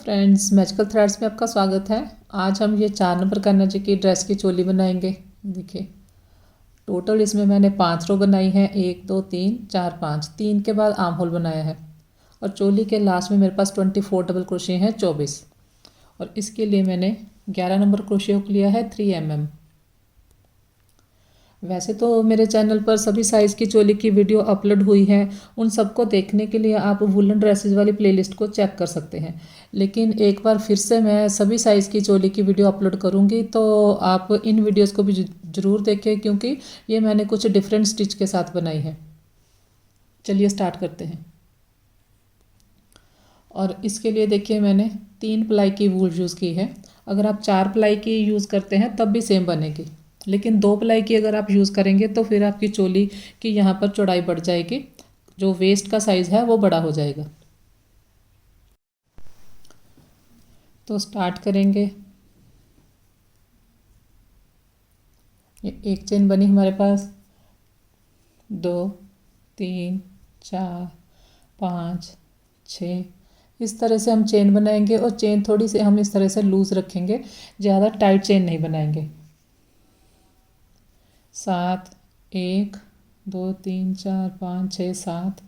Friends, magical threads में आपका स्वागत है। आज हम ये 4 नंबर कन्या जी की ड्रेस की चोली बनाएंगे। देखिए, टोटल इसमें मैंने 5 रो बनाई है। 1 2 3 4 5, 3 के बाद आर्म होल बनाया है। और चोली के लास्ट में मेरे पास 24 डबल क्रोशे हैं, 24। और इसके लिए मैंने 11 नंबर क्रोशे हुक लिया है 3 mm। वैसे तो मेरे चैनल पर सभी साइज़ की चोली की वीडियो अपलोड हुई है। उन सबको देखने के लिए आप वुलन ड्रेसेस वाली प्लेलिस्ट को चेक कर सकते हैं। लेकिन एक बार फिर से मैं सभी साइज़ की चोली की वीडियो अपलोड करूंगी, तो आप इन वीडियोस को भी ज़रूर देखें, क्योंकि ये मैंने कुछ डिफरेंट स्टिच के साथ बनाई है। चलिए स्टार्ट करते हैं। और इसके लिए देखिए, मैंने 3 प्लाई की वूल यूज़ की है। अगर आप 4 प्लाई की यूज़ करते हैं तब भी सेम बनेगी, लेकिन 2 प्लाई की अगर आप यूज़ करेंगे तो फिर आपकी चोली की यहाँ पर चौड़ाई बढ़ जाएगी, जो वेस्ट का साइज़ है वो बड़ा हो जाएगा। तो स्टार्ट करेंगे। ये एक चेन बनी हमारे पास, 2 3 4 5 6। इस तरह से हम चेन बनाएंगे, और चेन थोड़ी सी हम इस तरह से लूज़ रखेंगे, ज़्यादा टाइट चेन नहीं बनाएंगे। 7 1 2 3 4 5 6 7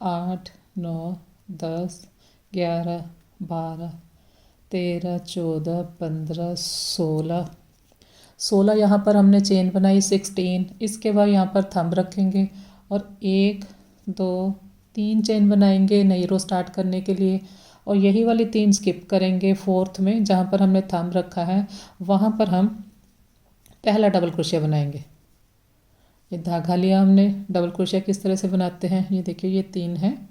8 9 10 11 12 13 14 15 16 यहाँ पर हमने चेन बनाई 16। इसके बाद यहाँ पर थंब रखेंगे और 1 2 3 चेन बनाएंगे नई रो स्टार्ट करने के लिए। और यही वाली 3 स्किप करेंगे। 4th में जहाँ पर हमने थंब रखा है वहाँ पर हम पहला डबल क्रोशिया बनाएंगे। ये धागा लिया हमने। डबल क्रोशिया किस तरह से बनाते हैं, ये देखिए, ये 3 है,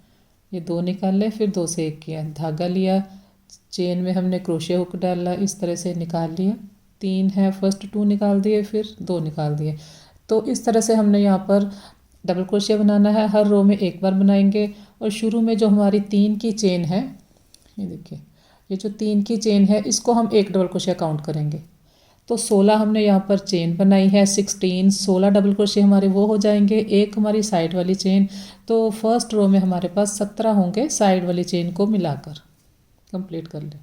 ये 2 निकाल ले, फिर 2 से 1 किया, धागा लिया, चेन में हमने क्रोशिया हुक डाला, इस तरह से निकाल लिया। 3 है, फर्स्ट 2 निकाल दिए, फिर 2 निकाल दिए। तो इस तरह से हमने यहाँ पर डबल क्रोशिया बनाना है। हर रो में एक बार बनाएंगे। और शुरू में जो हमारी 3 की चेन है, ये देखिए, ये जो 3 की चेन है इसको हम एक डबल क्रोशिया काउंट करेंगे। तो 16 हमने यहाँ पर चेन बनाई है। 16 डबल क्रोशिया हमारे वो हो जाएंगे, एक हमारी साइड वाली चेन। तो फर्स्ट रो में हमारे पास 17 होंगे साइड वाली चेन को मिलाकर। कंप्लीट कर लें,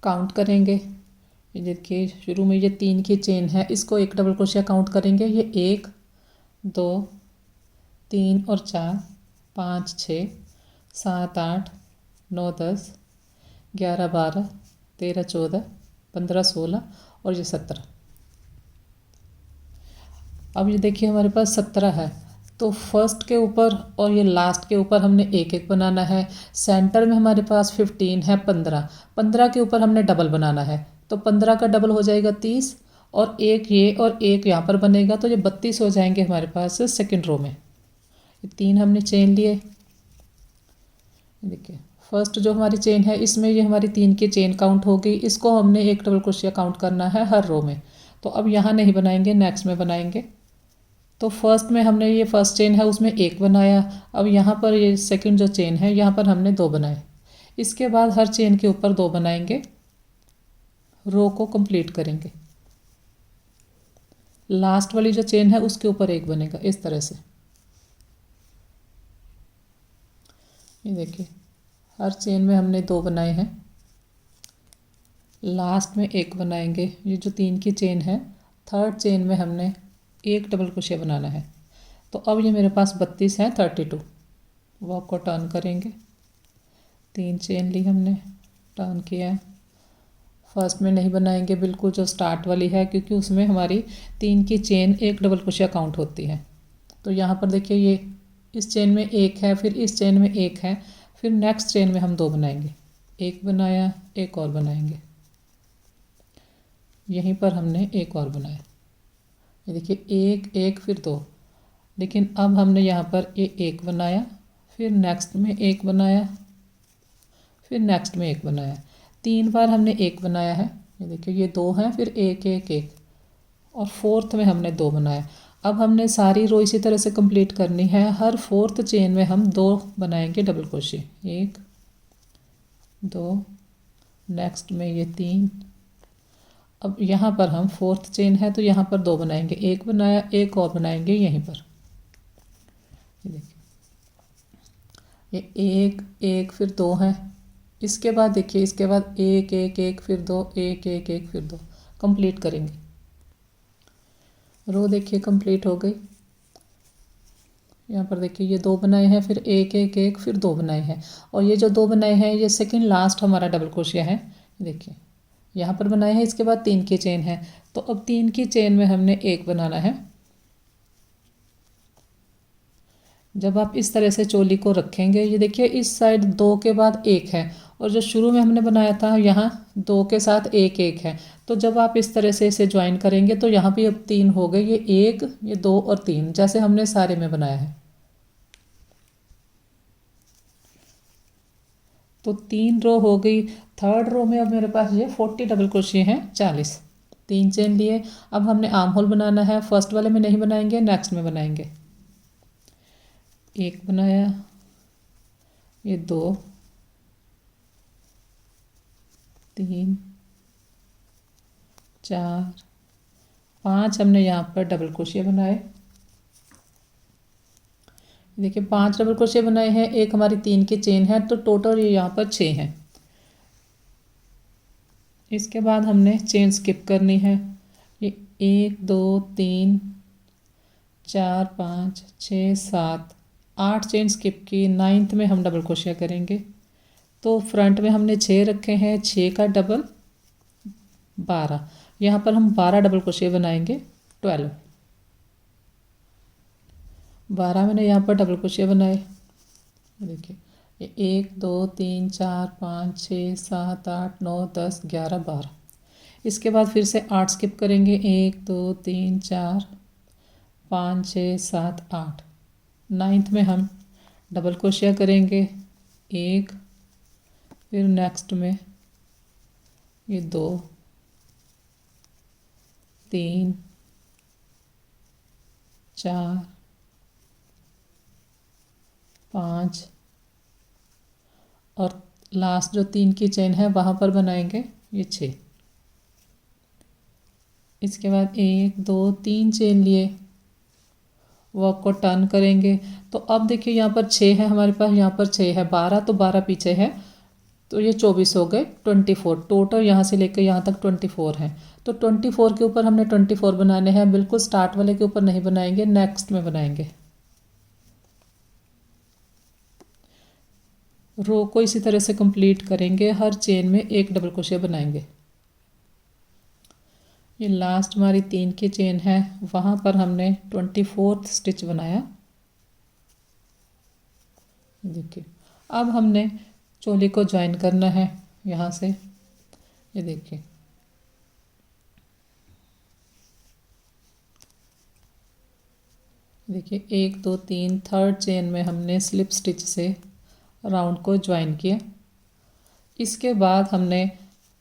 काउंट करेंगे। ये देखिए, शुरू में ये 3 की चेन है, इसको एक डबल क्रोशिया काउंट करेंगे। ये 1 2 3 और 4 5 6 7 8 9 10 11 12 13 14 15 16 और ये 17। अब ये देखिए, हमारे पास 17 है। तो फर्स्ट के ऊपर और ये लास्ट के ऊपर हमने एक एक बनाना है। सेंटर में हमारे पास 15 है, 15 के ऊपर हमने डबल बनाना है। तो 15 का डबल हो जाएगा 30, और एक ये और एक यहाँ पर बनेगा, तो ये 32 हो जाएंगे हमारे पास सेकेंड रो में। ये 3 हमने चेन लिए। देखिए, फर्स्ट जो हमारी चेन है इसमें ये हमारी 3 की चेन काउंट हो गई। इसको हमने एक डबल क्रोशिया काउंट करना है हर रो में। तो अब यहाँ नहीं बनाएंगे, नेक्स्ट में बनाएंगे। तो फर्स्ट में हमने ये फर्स्ट चेन है उसमें एक बनाया। अब यहाँ पर ये सेकंड जो चेन है यहाँ पर हमने 2 बनाए। इसके बाद हर चेन के ऊपर 2 बनाएंगे, रो को कंप्लीट करेंगे। लास्ट वाली जो चेन है उसके ऊपर एक बनेगा, इस तरह से। ये देखिए, हर चेन में हमने 2 बनाए हैं, लास्ट में एक बनाएंगे। ये जो 3 की चेन है, थर्ड चेन में हमने एक डबल क्रोशिया बनाना है। तो अब ये मेरे पास 32 है, 32। वर्क को टर्न करेंगे। 3 चेन ली हमने, टर्न किया है। फर्स्ट में नहीं बनाएंगे बिल्कुल, जो स्टार्ट वाली है, क्योंकि उसमें हमारी 3 की चेन एक डबल क्रोशिया काउंट होती है। तो यहाँ पर देखिए, ये इस चेन में एक है, फिर इस चेन में एक है, फिर नेक्स्ट चेन में हम 2 बनाएंगे। एक बनाया, एक और बनाएंगे, यहीं पर हमने एक और बनाया। ये देखिए, एक एक फिर 2। लेकिन अब हमने यहाँ पर ये एक बनाया, फिर नेक्स्ट में एक बनाया, फिर नेक्स्ट में एक बनाया। 3 बार हमने एक बनाया है। ये देखिए, ये 2 हैं, फिर एक एक एक, और फोर्थ में हमने 2 बनाया। अब हमने सारी रो इसी तरह से कंप्लीट करनी है। हर फोर्थ चेन में हम 2 बनाएंगे डबल क्रोशिया। 1 2, नेक्स्ट में ये 3। अब यहाँ पर हम फोर्थ चेन है तो यहाँ पर 2 बनाएंगे, एक बनाया, एक और बनाएंगे यहीं पर। ये देखिए, ये एक एक फिर दो हैं। इसके बाद देखिए, इसके बाद एक एक एक फिर दो, एक एक एक फिर दो, कंप्लीट करेंगे। रो देखिए कंप्लीट हो गई। यहाँ पर देखिए ये दो बनाए हैं, फिर एक एक एक फिर दो बनाए हैं, और ये जो दो बनाए हैं ये सेकंड लास्ट हमारा डबल क्रोशिया है। देखिए यहाँ पर बनाए हैं, इसके बाद 3 की चेन है, तो अब 3 की चेन में हमने एक बनाना है। जब आप इस तरह से चोली को रखेंगे, ये देखिए इस साइड 2 के बाद एक है, और जो शुरू में हमने बनाया था यहाँ 2 के साथ एक एक है, तो जब आप इस तरह से इसे ज्वाइन करेंगे तो यहाँ भी अब 3 हो गए, ये 1 ये 2 और 3, जैसे हमने सारे में बनाया है। तो 3 रो हो गई। थर्ड रो में अब मेरे पास ये 40 डबल क्रोशिया हैं, 40। 3 चेन लिए, अब हमने आर्म होल बनाना है। फर्स्ट वाले में नहीं बनाएंगे, नेक्स्ट में बनाएंगे। एक बनाया, ये 2 3 4 5 हमने यहाँ पर डबल क्रोशिया बनाए। देखिए 5 डबल क्रोशिया बनाए हैं, एक हमारी 3 की चेन है, तो टोटल ये यहाँ पर 6 हैं। इसके बाद हमने चेन स्किप करनी है। ये 1 2 3 4 5 6 7 8 चेन स्किप की, 9th में हम डबल क्रोशिया करेंगे। तो फ्रंट में हमने 6 रखे हैं, 6 का डबल 12, यहाँ पर हम 12 डबल क्रोशिया बनाएंगे। 12 मैंने यहाँ पर डबल क्रोशिया बनाए। देखिए ये 1 2 3 4 5 6 7 8 9 10 11 12। इसके बाद फिर से 8 स्किप करेंगे, 1 2 3 4 5 6 7 8। 9th में हम डबल क्रोशिया करेंगे, 1, फिर नेक्स्ट में ये 2 3 4 5, और लास्ट जो 3 की चेन है वहाँ पर बनाएंगे ये 6। इसके बाद 1 2 3 चेन लिए, वर्क को टर्न करेंगे। तो अब देखिए यहाँ पर 6 है हमारे पास, यहाँ पर 6 है, 12 तो 12 पीछे है, तो ये 24 हो गए, 24 टोटल यहाँ से लेकर यहाँ तक 24 है। तो 24 के ऊपर हमने 24 बनाने हैं, बिल्कुल स्टार्ट वाले के ऊपर नहीं बनाएंगे, नेक्स्ट में बनाएंगे। रो को इसी तरह से कंप्लीट करेंगे, हर चेन में एक डबल क्रोशिया बनाएंगे। ये लास्ट हमारी 3 की चेन है, वहाँ पर हमने 24th स्टिच बनाया। देखिए अब हमने चोली को ज्वाइन करना है यहाँ से। ये देखिए देखिए 1 2 3 थर्ड चेन में हमने स्लिप स्टिच से राउंड को ज्वाइन किया। इसके बाद हमने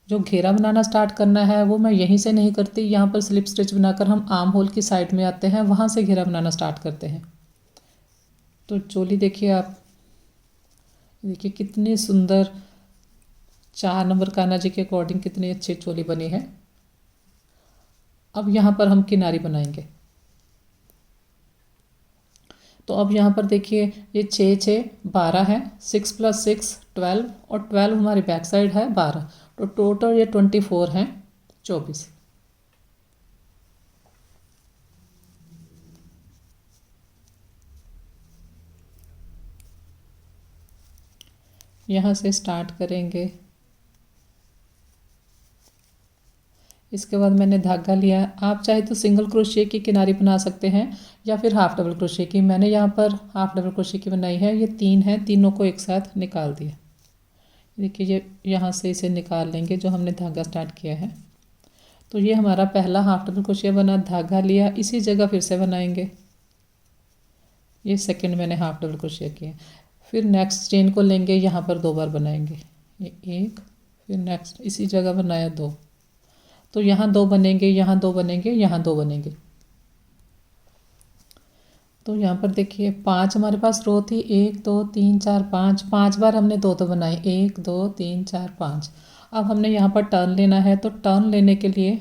जो घेरा बनाना स्टार्ट करना है वो मैं यहीं से नहीं करती, यहाँ पर स्लिप स्टिच बनाकर हम आर्म होल की साइड में आते हैं, वहाँ से घेरा बनाना स्टार्ट करते हैं। तो चोली देखिए आप, देखिए कितनी सुंदर 4 नंबर कान्हा जी के अकॉर्डिंग कितनी अच्छी चोली बनी है। अब यहाँ पर हम किनारी बनाएंगे। तो अब यहाँ पर देखिए ये 6 6 12 है, 6 + 6 12, और 12 हमारी बैक साइड है 12, तो टोटल ये 24 हैं, 24। यहाँ से स्टार्ट करेंगे। इसके बाद मैंने धागा लिया, आप चाहे तो सिंगल क्रोशिया की किनारी बना सकते हैं या फिर हाफ डबल क्रोशिया की। मैंने यहाँ पर हाफ डबल क्रोशिया की बनाई है। ये 3 है, तीनों को एक साथ निकाल दिया। देखिए ये यहाँ से इसे निकाल लेंगे जो हमने धागा स्टार्ट किया है। तो ये हमारा पहला हाफ डबल क्रोशिया बना, धागा लिया, इसी जगह फिर से बनाएंगे। ये सेकंड मैंने हाफ डबल क्रोशिया किया। फिर नेक्स्ट चेन को लेंगे, यहाँ पर 2 बार बनाएंगे, ये 1, फिर नेक्स्ट इसी जगह बनाया 2, तो यहाँ 2 बनेंगे, यहाँ 2 बनेंगे, यहाँ 2 बनेंगे। तो यहाँ पर देखिए 5 हमारे पास रो थी, 1 2 3 4 5, 5 बार हमने 2 2 बनाए, 1 2 3 4 5। अब हमने यहाँ पर टर्न लेना है, तो टर्न लेने के लिए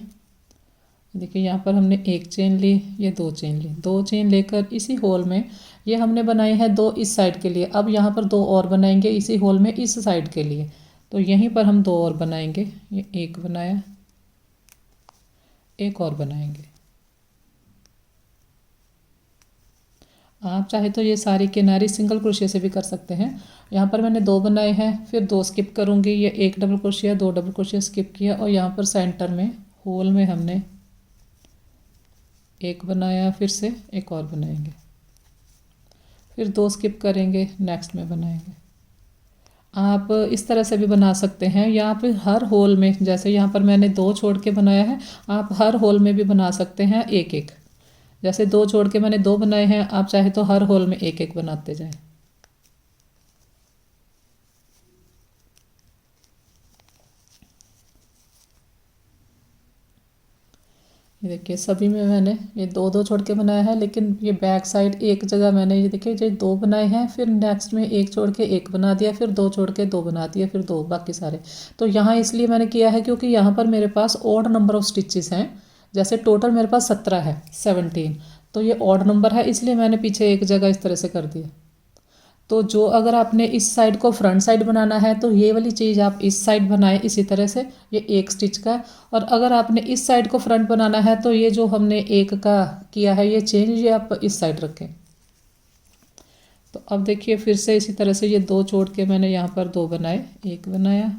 देखिए यहाँ पर हमने एक चेन ली, ये दो चेन ली, दो चेन लेकर इसी होल में ये हमने बनाए हैं दो इस साइड के लिए। अब यहाँ पर दो और बनाएंगे इसी होल में इस साइड के लिए, तो यहीं पर हम दो और बनाएंगे। ये एक बनाया, एक और बनाएंगे। आप चाहे तो ये सारी किनारी सिंगल क्रोशिया से भी कर सकते हैं। यहाँ पर मैंने दो बनाए हैं, फिर दो स्किप करूँगी। ये एक डबल क्रोशिया, दो डबल क्रोशिया स्किप किया, और यहाँ पर सेंटर में होल में हमने एक बनाया, फिर से एक और बनाएंगे, फिर दो स्किप करेंगे, नेक्स्ट में बनाएंगे। आप इस तरह से भी बना सकते हैं, या आप हर होल में, जैसे यहाँ पर मैंने दो छोड़ के बनाया है, आप हर होल में भी बना सकते हैं एक एक। जैसे दो छोड़ के मैंने दो बनाए हैं, आप चाहे तो हर होल में एक एक बनाते जाएं। ये देखिए सभी में मैंने ये दो दो छोड़ के बनाया है, लेकिन ये बैक साइड एक जगह मैंने ये देखिए जो दो बनाए हैं, फिर नेक्स्ट में एक छोड़ के एक बना दिया, फिर दो छोड़ के दो बना दिया, फिर दो, बाकी सारे। तो यहाँ इसलिए मैंने किया है क्योंकि यहाँ पर मेरे पास ऑड नंबर ऑफ स्टिचेस हैं। जैसे टोटल मेरे पास 17 है, 17, तो ये ऑड नंबर है, इसलिए मैंने पीछे एक जगह इस तरह से कर दिया। तो जो अगर आपने इस साइड को फ्रंट साइड बनाना है तो ये वाली चीज़ आप इस साइड बनाएं इसी तरह से, ये एक स्टिच का। और अगर आपने इस साइड को फ्रंट बनाना है तो ये जो हमने एक का किया है ये चेंज, ये आप इस साइड रखें। तो अब देखिए फिर से इसी तरह से ये दो छोड़ के मैंने यहाँ पर दो बनाए, एक बनाया,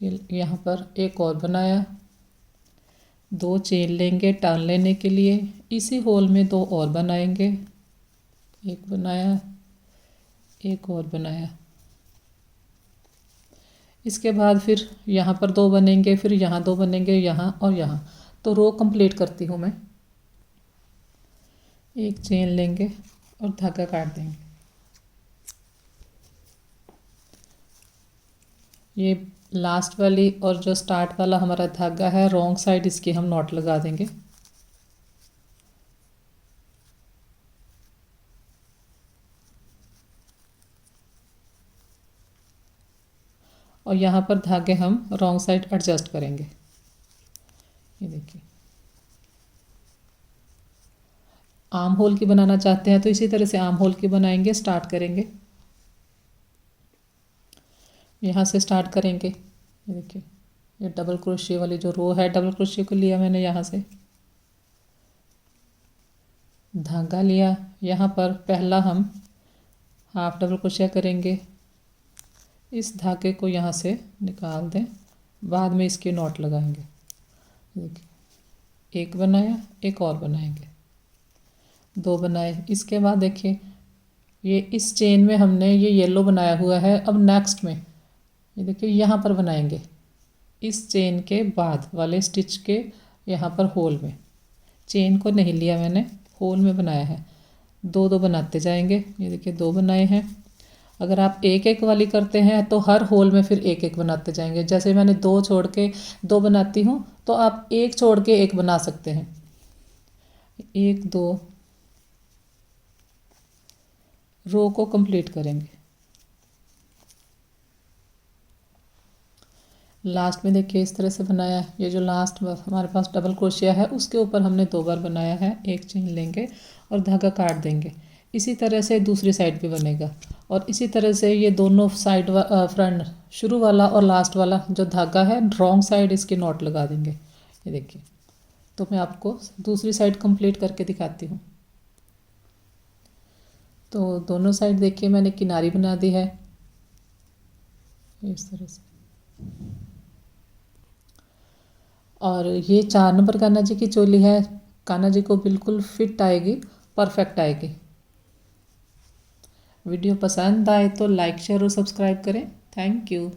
ये यहाँ पर एक और बनाया, दो चेन लेंगे टर्न लेने के लिए, इसी होल में दो और बनाएंगे, एक बनाया, एक और बनाया। इसके बाद फिर यहाँ पर दो बनेंगे, फिर यहाँ दो बनेंगे, यहाँ और यहाँ। तो रो कंप्लीट करती हूँ मैं। एक चेन लेंगे और धागा काट देंगे। ये लास्ट वाली और जो स्टार्ट वाला हमारा धागा है, रॉन्ग साइड इसकी हम नॉट लगा देंगे। और यहाँ पर धागे हम रॉन्ग साइड एडजस्ट करेंगे। ये देखिए, आर्म होल की बनाना चाहते हैं तो इसी तरह से आर्म होल की बनाएंगे, स्टार्ट करेंगे, यहाँ से स्टार्ट करेंगे। ये देखिए, ये डबल क्रोशिया वाली जो रो है, डबल क्रोशिया को लिया मैंने, यहाँ से धागा लिया, यहाँ पर पहला हम हाफ डबल क्रोशिया करेंगे, इस धागे को यहाँ से निकाल दें, बाद में इसके नॉट लगाएंगे। देखिए, एक बनाया, एक और बनाएंगे, दो बनाए। इसके बाद देखिए ये इस चेन में हमने ये येलो बनाया हुआ है। अब नेक्स्ट में ये देखिए यहाँ पर बनाएंगे, इस चेन के बाद वाले स्टिच के यहाँ पर होल में, चेन को नहीं लिया मैंने, होल में बनाया है। दो दो बनाते जाएंगे। ये देखिए दो बनाए हैं। अगर आप एक एक वाली करते हैं तो हर होल में फिर एक एक बनाते जाएंगे। जैसे मैंने दो छोड़ के दो बनाती हूँ, तो आप एक छोड़ के एक बना सकते हैं। एक दो रो को कंप्लीट करेंगे। लास्ट में देखिए इस तरह से बनाया। ये जो लास्ट हमारे पास डबल क्रोशिया है उसके ऊपर हमने दो बार बनाया है। एक चेन लेंगे और धागा काट देंगे। इसी तरह से दूसरी साइड भी बनेगा, और इसी तरह से ये दोनों साइड फ्रंट, शुरू वाला और लास्ट वाला जो धागा है, रॉन्ग साइड इसकी नॉट लगा देंगे। ये देखिए, तो मैं आपको दूसरी साइड कंप्लीट करके दिखाती हूँ। तो दोनों साइड देखिए मैंने किनारी बना दी है इस तरह से। और ये 4 नंबर कान्हा जी की चोली है। कान्हा जी को बिल्कुल फिट आएगी, परफेक्ट आएगी। वीडियो पसंद आए तो लाइक शेयर और सब्सक्राइब करें। Thank you.